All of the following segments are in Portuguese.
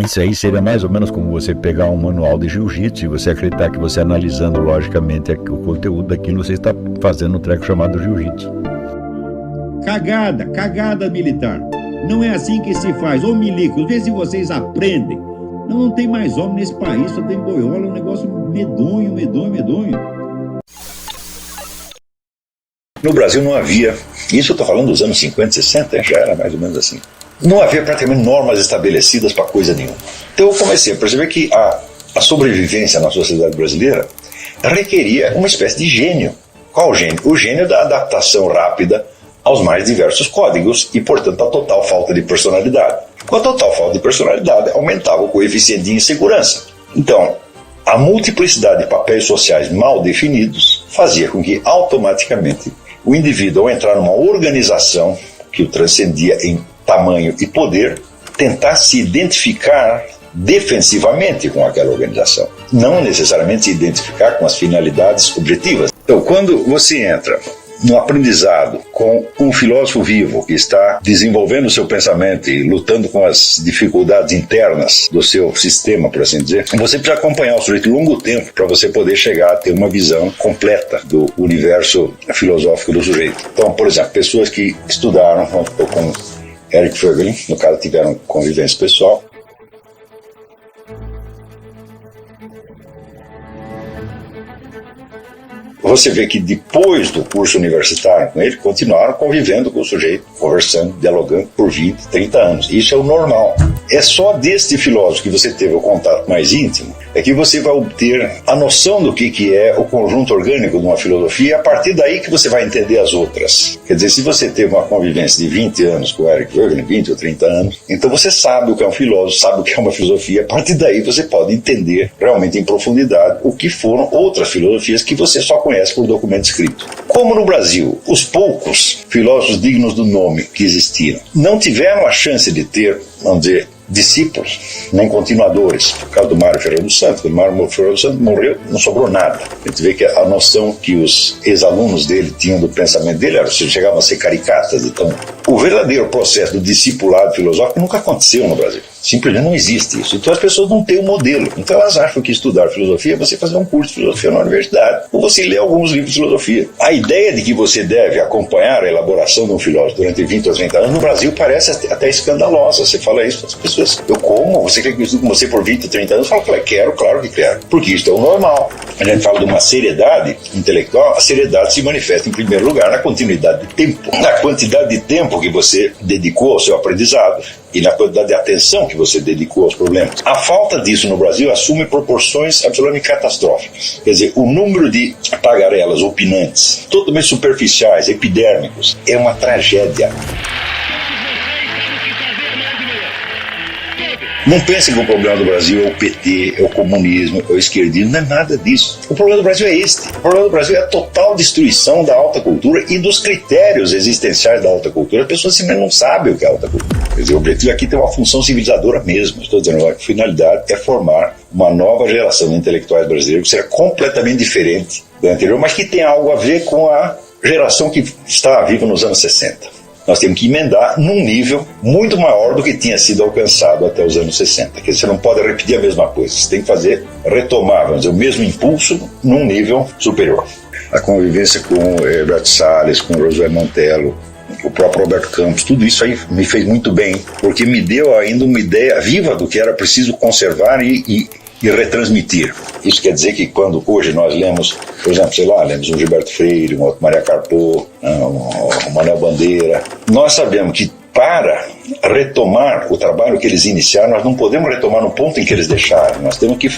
Isso aí seria mais ou menos como você pegar um manual de jiu-jitsu e você acreditar que você analisando logicamente o conteúdo daquilo, você está fazendo um treco chamado jiu-jitsu. Cagada militar. Não é assim que se faz. Ô milicos, vê se vocês aprendem. Não tem mais homem nesse país, só tem boiola, é um negócio medonho. No Brasil não havia, isso eu estou falando dos anos 50, 60, já era mais ou menos assim. Não havia praticamente normas estabelecidas para coisa nenhuma. Então eu comecei a perceber que a sobrevivência na sociedade brasileira requeria uma espécie de gênio. Qual o gênio? O gênio da adaptação rápida aos mais diversos códigos e, portanto, a total falta de personalidade. Com a total falta de personalidade, aumentava o coeficiente de insegurança. Então, a multiplicidade de papéis sociais mal definidos fazia com que, automaticamente, o indivíduo, ao entrar numa organização que o transcendia em tamanho e poder, tentasse se identificar defensivamente com aquela organização, não necessariamente se identificar com as finalidades objetivas. Então, quando você entra no aprendizado com um filósofo vivo que está desenvolvendo o seu pensamento e lutando com as dificuldades internas do seu sistema, por assim dizer, você precisa acompanhar o sujeito longo tempo para você poder chegar a ter uma visão completa do universo filosófico do sujeito. Então, por exemplo, pessoas que estudaram com Eric Voegelin, no caso tiveram convivência pessoal, você vê que depois do curso universitário com ele, continuaram convivendo com o sujeito, conversando, dialogando por 20, 30 anos. Isso é o normal. É só deste filósofo que você teve o contato mais íntimo, é que você vai obter a noção do que é o conjunto orgânico de uma filosofia, e a partir daí que você vai entender as outras. Quer dizer, se você teve uma convivência de 20 anos com o Eric Voegelin, 20 ou 30 anos, então você sabe o que é um filósofo, sabe o que é uma filosofia, a partir daí você pode entender realmente em profundidade o que foram outras filosofias que você só conhece por documento escrito. Como no Brasil, os poucos filósofos dignos do nome que existiram não tiveram a chance de ter, vamos dizer, discípulos, nem continuadores. Por causa do Mário Ferreira dos Santos, quando Mário Ferreira dos Santos morreu, não sobrou nada. A gente vê que a noção que os ex-alunos dele tinham do pensamento dele era que chegavam a ser caricatas. Então, o verdadeiro processo do discipulado filosófico nunca aconteceu no Brasil. Simplesmente não existe isso. Então as pessoas não têm o modelo. Então elas acham que estudar filosofia é você fazer um curso de filosofia na universidade, ou você ler alguns livros de filosofia. A ideia de que você deve acompanhar a elaboração de um filósofo durante 20 ou 30 anos no Brasil parece até escandalosa. Você fala isso para as pessoas. Eu como? Você quer que eu estude com você por 20 ou 30 anos? Eu falo, quero, claro que quero. Porque isso é o normal. A gente fala de uma seriedade intelectual. A seriedade se manifesta em primeiro lugar na continuidade de tempo. Na quantidade de tempo que você dedicou ao seu aprendizado e na quantidade de atenção que você dedicou aos problemas. A falta disso no Brasil assume proporções absolutamente catastróficas. Quer dizer, o número de tagarelas opinantes, totalmente superficiais, epidérmicos, é uma tragédia. Não pensem que o problema do Brasil é o PT, é o comunismo, é o esquerdismo, não é nada disso. O problema do Brasil é este. O problema do Brasil é a total destruição da alta cultura e dos critérios existenciais da alta cultura. As pessoas simplesmente não sabem o que é alta cultura. Quer dizer, o objetivo aqui tem uma função civilizadora mesmo. Estou dizendo, a finalidade é formar uma nova geração de intelectuais brasileiros que será completamente diferente da anterior, mas que tem algo a ver com a geração que estava viva nos anos 60. Nós temos que emendar num nível muito maior do que tinha sido alcançado até os anos 60. Quer dizer, você não pode repetir a mesma coisa. Você tem que retomar, vamos dizer, o mesmo impulso num nível superior. A convivência com Herbert Salles, com Josué Mantello, o próprio Roberto Campos, tudo isso aí me fez muito bem, porque me deu ainda uma ideia viva do que era preciso conservar e retransmitir. Isso quer dizer que quando hoje nós lemos, por exemplo, lemos um Gilberto Freire, um outro Maria Carpo, um Manuel Bandeira, nós sabemos que para retomar o trabalho que eles iniciaram, nós não podemos retomar no ponto em que eles deixaram, nós temos que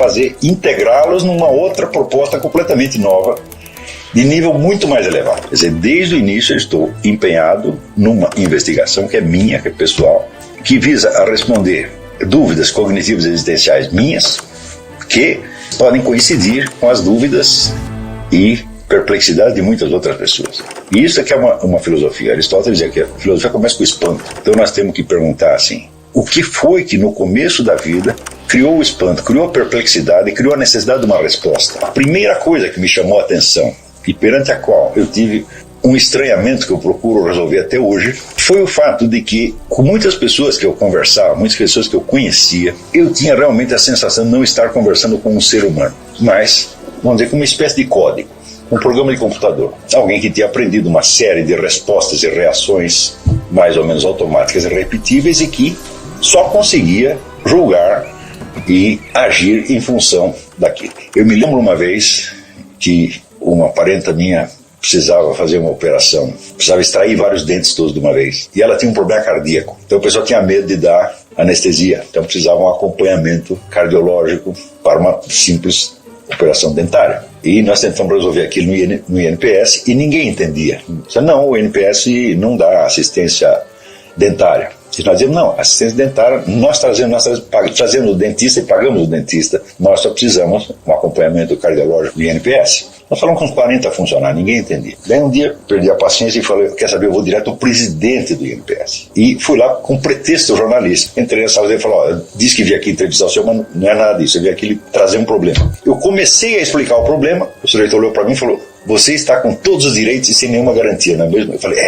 integrá-los numa outra proposta completamente nova, de nível muito mais elevado. Quer dizer, desde o início eu estou empenhado numa investigação que é minha, que é pessoal, que visa a responder dúvidas cognitivas existenciais minhas, que podem coincidir com as dúvidas e perplexidade de muitas outras pessoas. E isso é que é uma filosofia. Aristóteles dizia que a filosofia começa com o espanto. Então nós temos que perguntar assim, o que foi que no começo da vida criou o espanto, criou a perplexidade e criou a necessidade de uma resposta? A primeira coisa que me chamou a atenção e perante a qual eu tive um estranhamento que eu procuro resolver até hoje foi o fato de que, com muitas pessoas que eu conversava, muitas pessoas que eu conhecia, eu tinha realmente a sensação de não estar conversando com um ser humano, mas, vamos dizer, com uma espécie de código, um programa de computador. Alguém que tinha aprendido uma série de respostas e reações mais ou menos automáticas e repetíveis e que só conseguia julgar e agir em função daquilo. Eu me lembro uma vez que uma parenta minha precisava fazer uma operação, precisava extrair vários dentes todos de uma vez, e ela tinha um problema cardíaco, então o pessoal tinha medo de dar anestesia, então precisava um acompanhamento cardiológico para uma simples operação dentária. E nós tentamos resolver aquilo no INPS e ninguém entendia. Não, o INPS não dá assistência dentária. E nós dizemos, não, assistência dentária, nós trazemos o dentista e pagamos o dentista, nós só precisamos um acompanhamento cardiológico do INPS. Nós falamos com uns 40 funcionários, ninguém entendia. Daí um dia perdi a paciência e falei, quer saber, eu vou direto ao presidente do INPS. E fui lá com pretexto jornalista. Entrei na sala dele e falei, disse que vim aqui entrevistar o senhor, mas não é nada disso, eu vim aqui trazer um problema. Eu comecei a explicar o problema, o sujeito olhou para mim e falou, você está com todos os direitos e sem nenhuma garantia, não é mesmo? Eu falei,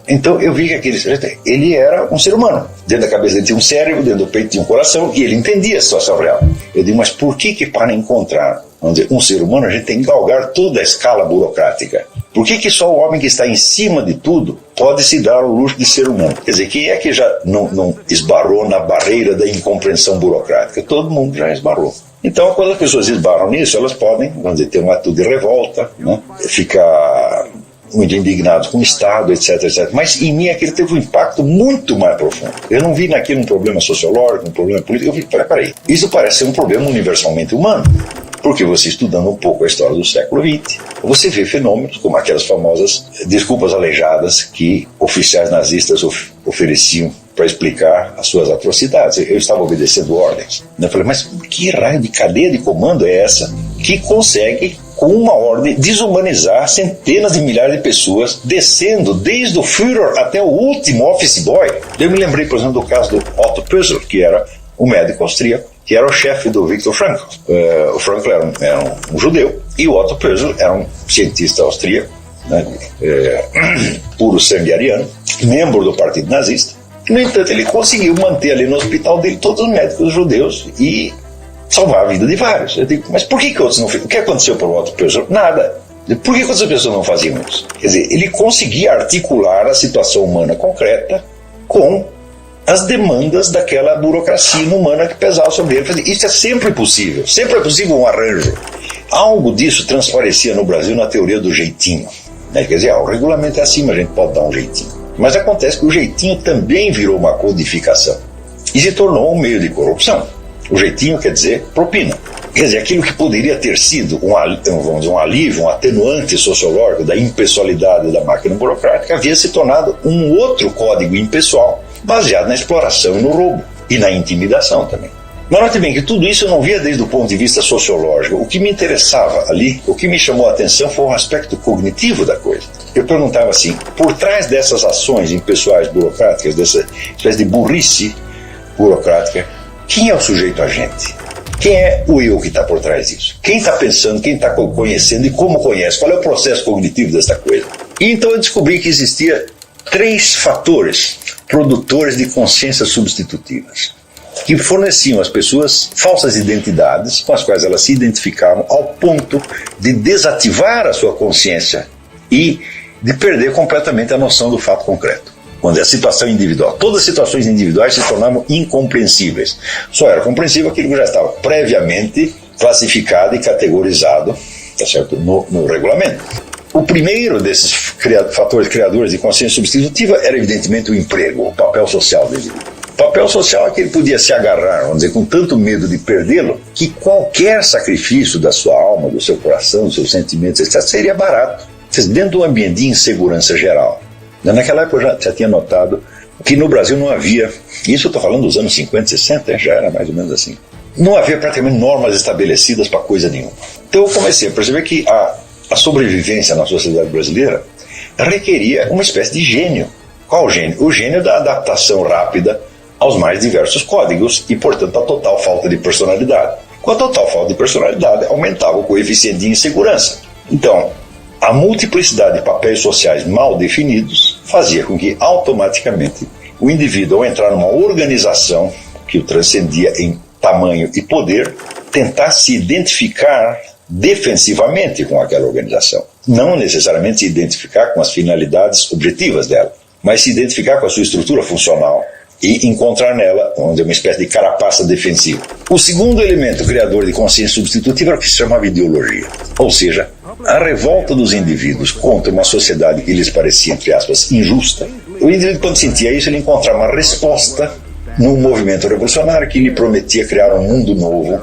Então eu vi que aquele sujeito, ele era um ser humano. Dentro da cabeça dele tinha um cérebro, dentro do peito tinha um coração, e ele entendia a situação real. Eu digo, mas por que para encontrar, vamos dizer, um ser humano, a gente tem que galgar toda a escala burocrática? Por que só o homem que está em cima de tudo pode se dar o luxo de ser humano? Quer dizer, quem é que já não esbarrou na barreira da incompreensão burocrática? Todo mundo já esbarrou. Então, quando as pessoas esbarram nisso, elas podem, vamos dizer, ter uma atitude de revolta, né? Ficar muito indignados com o Estado, etc, etc. Mas em mim aquilo teve um impacto muito mais profundo. Eu não vi naquilo um problema sociológico, um problema político. Eu vi, peraí, isso parece ser um problema universalmente humano. Porque você, estudando um pouco a história do século XX, você vê fenômenos como aquelas famosas desculpas aleijadas que oficiais nazistas ofereciam para explicar as suas atrocidades. Eu estava obedecendo ordens. Eu falei, mas que raio de cadeia de comando é essa que consegue, com uma ordem, desumanizar centenas de milhares de pessoas, descendo desde o Führer até o último office boy? Eu me lembrei, por exemplo, do caso do Otto Pösl, que era um médico austríaco, que era o chefe do Viktor Frankl. O Frankl era um judeu, e o Otto Pösl era um cientista austríaco, né, puro sangue ariano, membro do partido nazista. No entanto, ele conseguiu manter ali no hospital dele todos os médicos judeus e salvar a vida de vários. Eu digo, mas por que outros não fizeram? O que aconteceu para o Otto Pösl? Nada. Por que outras pessoas não faziam isso? Quer dizer, ele conseguia articular a situação humana concreta com as demandas daquela burocracia inumana que pesava sobre ele. Isso é sempre possível é possível um arranjo. Algo disso transparecia no Brasil na teoria do jeitinho, né? Quer dizer, o regulamento é assim, mas a gente pode dar um jeitinho. Mas acontece que o jeitinho também virou uma codificação e se tornou um meio de corrupção. O jeitinho quer dizer propina. Quer dizer, aquilo que poderia ter sido um alívio, um atenuante sociológico da impessoalidade da máquina burocrática, havia se tornado um outro código impessoal, baseado na exploração e no roubo, e na intimidação também. Mas note bem que tudo isso eu não via desde o ponto de vista sociológico. O que me interessava ali, o que me chamou a atenção foi o aspecto cognitivo da coisa. Eu perguntava assim, por trás dessas ações impessoais burocráticas, dessa espécie de burrice burocrática, quem é o sujeito agente? Quem é o eu que está por trás disso? Quem está pensando, quem está conhecendo e como conhece? Qual é o processo cognitivo dessa coisa? E então eu descobri que existia 3 fatores produtores de consciências substitutivas, que forneciam às pessoas falsas identidades com as quais elas se identificavam ao ponto de desativar a sua consciência e de perder completamente a noção do fato concreto. Quando é a situação individual, todas as situações individuais se tornavam incompreensíveis. Só era compreensível aquilo que já estava previamente classificado e categorizado, tá certo, no regulamento. O primeiro desses fatores criadores de consciência substitutiva era evidentemente o emprego, o papel social dele. O papel social é que ele podia se agarrar, vamos dizer, com tanto medo de perdê-lo, que qualquer sacrifício da sua alma, do seu coração, dos seus sentimentos, etc., seria barato. Dentro de um ambiente de insegurança geral. Naquela época eu já tinha notado que no Brasil não havia, isso eu estou falando dos anos 50, 60, já era mais ou menos assim, não havia praticamente normas estabelecidas para coisa nenhuma. Então eu comecei a perceber que a sobrevivência na sociedade brasileira requeria uma espécie de gênio. Qual o gênio? O gênio da adaptação rápida aos mais diversos códigos e, portanto, a total falta de personalidade. Com a total falta de personalidade, aumentava o coeficiente de insegurança. Então, a multiplicidade de papéis sociais mal definidos fazia com que automaticamente o indivíduo, ao entrar numa organização que o transcendia em tamanho e poder, tentasse se identificar defensivamente com aquela organização. Não necessariamente se identificar com as finalidades objetivas dela, mas se identificar com a sua estrutura funcional e encontrar nela uma espécie de carapaça defensiva. O segundo elemento criador de consciência substitutiva era o que se chamava ideologia, ou seja, a revolta dos indivíduos contra uma sociedade que lhes parecia, entre aspas, injusta. O indivíduo, quando sentia isso, ele encontrava uma resposta num movimento revolucionário que lhe prometia criar um mundo novo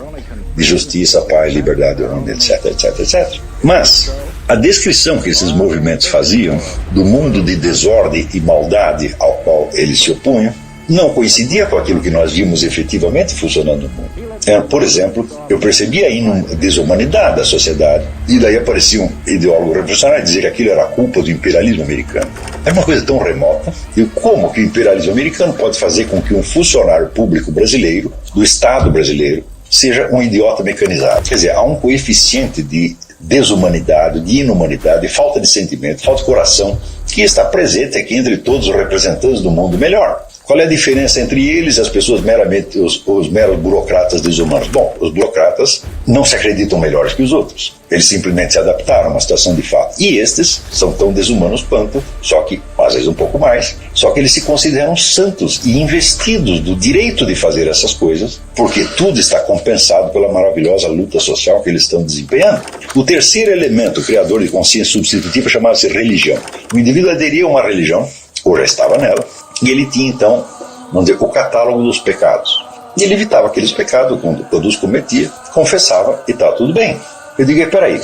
de justiça, paz, liberdade, etc, etc, etc. Mas a descrição que esses movimentos faziam do mundo de desordem e maldade ao qual eles se opunham não coincidia com aquilo que nós vimos efetivamente funcionando no mundo. Por exemplo, eu percebia aí uma desumanidade da sociedade, e daí aparecia um ideólogo revolucionário dizer que aquilo era culpa do imperialismo americano. É uma coisa tão remota. E como que o imperialismo americano pode fazer com que um funcionário público brasileiro, do Estado brasileiro, seja um idiota mecanizado? Quer dizer, há um coeficiente de desumanidade, de inumanidade, de falta de sentimento, falta de coração, que está presente aqui entre todos os representantes do mundo melhor. Qual é a diferença entre eles e as pessoas meramente, os meros burocratas desumanos? Bom, os burocratas não se acreditam melhores que os outros. Eles simplesmente se adaptaram a uma situação de fato. E estes são tão desumanos quanto, só que, às vezes um pouco mais, só que eles se consideram santos e investidos do direito de fazer essas coisas, porque tudo está compensado pela maravilhosa luta social que eles estão desempenhando. O terceiro elemento criador de consciência substitutiva chamava-se religião. O indivíduo aderia a uma religião, ou já estava nela, e ele tinha, então, vamos dizer, o catálogo dos pecados. E ele evitava aqueles pecados, quando os cometia, confessava e estava tudo bem. Eu digo, peraí.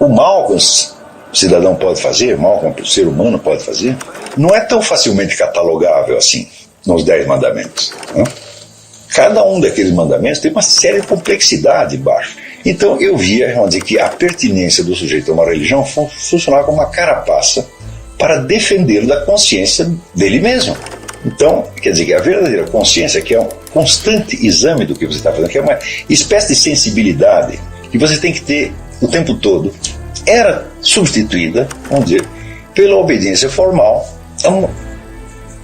O mal que o cidadão pode fazer, o mal que o ser humano pode fazer, não é tão facilmente catalogável assim, nos 10 mandamentos. Né? Cada um daqueles mandamentos tem uma séria complexidade embaixo. Então eu via, vamos dizer, que a pertinência do sujeito a uma religião funcionava como uma carapaça para defendê-lo da consciência dele mesmo. Então, quer dizer que a verdadeira consciência, que é um constante exame do que você está fazendo, que é uma espécie de sensibilidade que você tem que ter o tempo todo, era substituída, vamos dizer, pela obediência formal a uma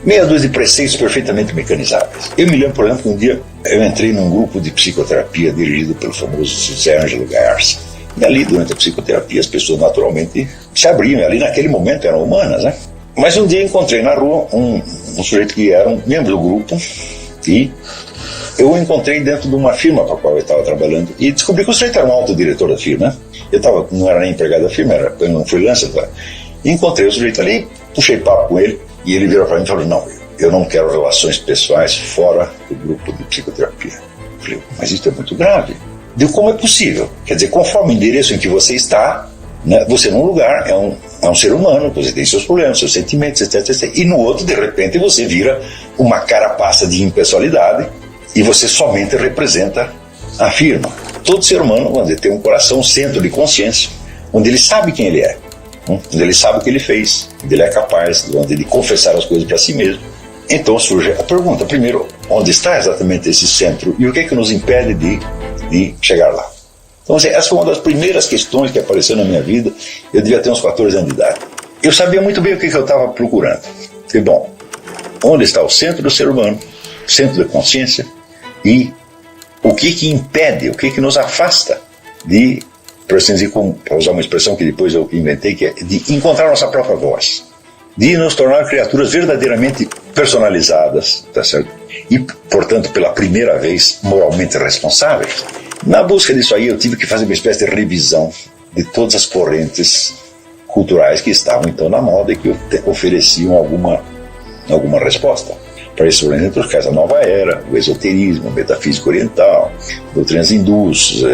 meia dúzia de preceitos perfeitamente mecanizáveis. Eu me lembro, por exemplo, que um dia eu entrei num grupo de psicoterapia dirigido pelo famoso José Ângelo Gaiarsa. E ali, durante a psicoterapia, as pessoas naturalmente se abriam, e ali naquele momento eram humanas, né? Mas um dia encontrei na rua um sujeito que era um membro do grupo, e eu o encontrei dentro de uma firma para a qual eu estava trabalhando, e descobri que o sujeito era um autodiretor da firma, né? Não era nem empregado da firma, era um freelancer. E encontrei o sujeito ali, puxei papo com ele, e ele virou para mim e falou, não, eu não quero relações pessoais fora do grupo de psicoterapia. Eu falei, mas isso é muito grave. De como é possível? Quer dizer, conforme o endereço em que você está, né, você num lugar é um ser humano, você tem seus problemas, seus sentimentos, etc, etc. E no outro, de repente, você vira uma carapaça de impessoalidade e você somente representa a firma. Todo ser humano, vamos dizer, tem um coração, um centro de consciência, onde ele sabe quem ele é, onde ele sabe o que ele fez, onde ele é capaz de confessar as coisas para si mesmo. Então surge a pergunta, primeiro, onde está exatamente esse centro e o que é que nos impede de chegar lá? Então, essa foi uma das primeiras questões que apareceu na minha vida. Eu devia ter uns 14 anos de idade. Eu sabia muito bem o que eu estava procurando. E, bom, onde está o centro do ser humano, centro da consciência, e o que impede, o que nos afasta de, para usar uma expressão que depois eu inventei, que é de encontrar nossa própria voz, de nos tornar criaturas verdadeiramente personalizadas, tá certo? E, portanto, pela primeira vez, moralmente responsáveis. Na busca disso aí, eu tive que fazer uma espécie de revisão de todas as correntes culturais que estavam, então, na moda e que ofereciam alguma resposta para esses problemas, entre os quais a nova era, o esoterismo, a metafísica oriental, doutrinas hindus,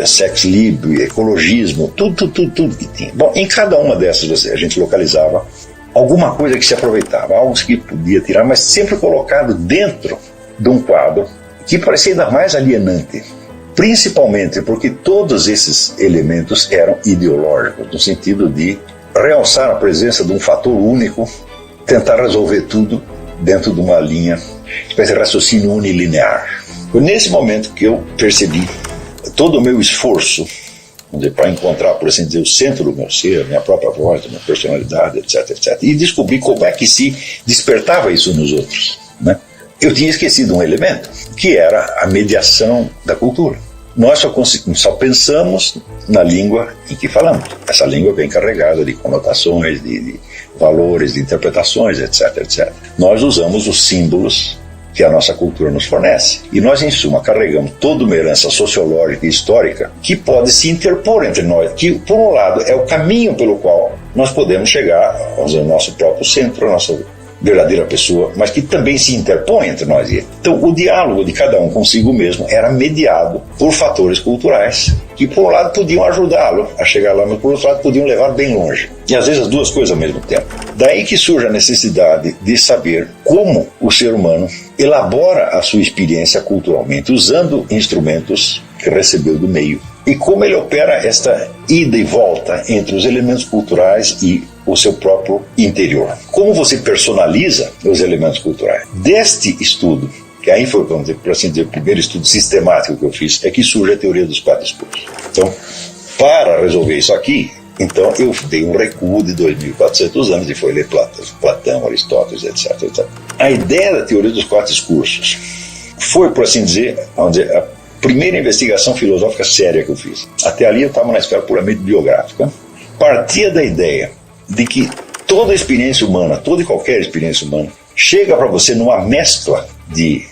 sex libre, ecologismo, tudo que tinha. Bom, em cada uma dessas a gente localizava alguma coisa que se aproveitava, algo que podia tirar, mas sempre colocado dentro de um quadro que parecia ainda mais alienante, principalmente porque todos esses elementos eram ideológicos, no sentido de realçar a presença de um fator único, tentar resolver tudo dentro de uma linha, espécie de raciocínio unilinear. Foi nesse momento que eu percebi todo o meu esforço para encontrar, por assim dizer, o centro do meu ser, a minha própria voz, a minha personalidade, etc, etc. E descobrir como é que se despertava isso nos outros, né? Eu tinha esquecido um elemento, que era a mediação da cultura. Nós só pensamos na língua em que falamos. Essa língua vem carregada de conotações, de valores, de interpretações, etc, etc. Nós usamos os símbolos que a nossa cultura nos fornece. E nós, em suma, carregamos toda uma herança sociológica e histórica que pode se interpor entre nós, que, por um lado, é o caminho pelo qual nós podemos chegar ao nosso próprio centro, a nossa verdadeira pessoa, mas que também se interpõe entre nós e ele. Então, o diálogo de cada um consigo mesmo era mediado por fatores culturais que, por um lado, podiam ajudá-lo a chegar lá, mas, por outro lado, podiam levar bem longe. E, às vezes, as duas coisas ao mesmo tempo. Daí que surge a necessidade de saber como o ser humano elabora a sua experiência culturalmente, usando instrumentos que recebeu do meio. E como ele opera esta ida e volta entre os elementos culturais e o seu próprio interior. Como você personaliza os elementos culturais. Deste estudo, que aí foi, vamos dizer, por assim dizer, o primeiro estudo sistemático que eu fiz, é que surge a teoria dos quatro escudos. Então, para resolver isso aqui, então eu dei um recuo de 2.400 anos e foi ler Platão, Aristóteles, etc, etc. A ideia da teoria dos quatro discursos foi, por assim dizer, vamos dizer, a primeira investigação filosófica séria que eu fiz. Até ali eu estava na esfera puramente biográfica. Partia da ideia de que toda experiência humana, toda e qualquer experiência humana, chega para você numa mescla de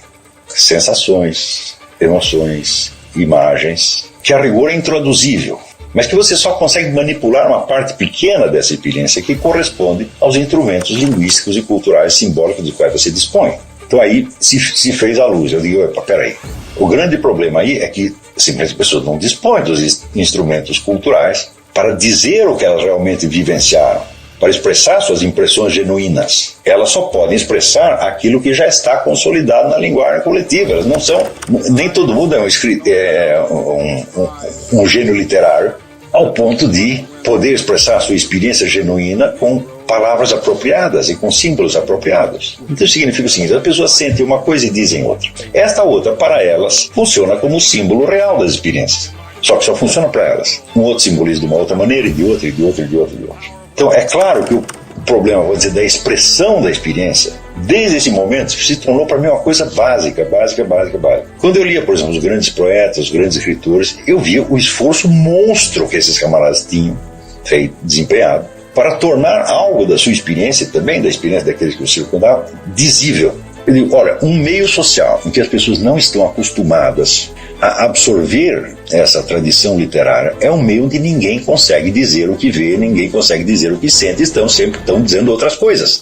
sensações, emoções, imagens, que a rigor é introduzível, mas que você só consegue manipular uma parte pequena dessa experiência que corresponde aos instrumentos linguísticos e culturais simbólicos dos quais você dispõe. Então aí se fez a luz. Eu digo, peraí, o grande problema aí é que simplesmente as pessoas não dispõem dos instrumentos culturais para dizer o que elas realmente vivenciaram, para expressar suas impressões genuínas. Elas só podem expressar aquilo que já está consolidado na linguagem coletiva. Elas não são, nem todo mundo é um gênio literário ao ponto de poder expressar a sua experiência genuína com palavras apropriadas e com símbolos apropriados. Então significa o seguinte: as pessoas sentem uma coisa e dizem outra. Esta outra, para elas, funciona como símbolo real das experiências. Só que só funciona para elas. Um outro simboliza de uma outra maneira, e de outra, e de outra, e de outra, e de outra. Então é claro que o problema, vou dizer, da expressão da experiência, desde esse momento, se tornou para mim uma coisa básica. Quando eu lia, por exemplo, os grandes poetas, os grandes escritores, eu via o esforço monstro que esses camaradas tinham desempenhado para tornar algo da sua experiência, também da experiência daqueles que o circundavam, dizível. Eu digo, olha, um meio social em que as pessoas não estão acostumadas a absorver essa tradição literária é um meio onde ninguém consegue dizer o que vê, ninguém consegue dizer o que sente, sempre estão dizendo outras coisas.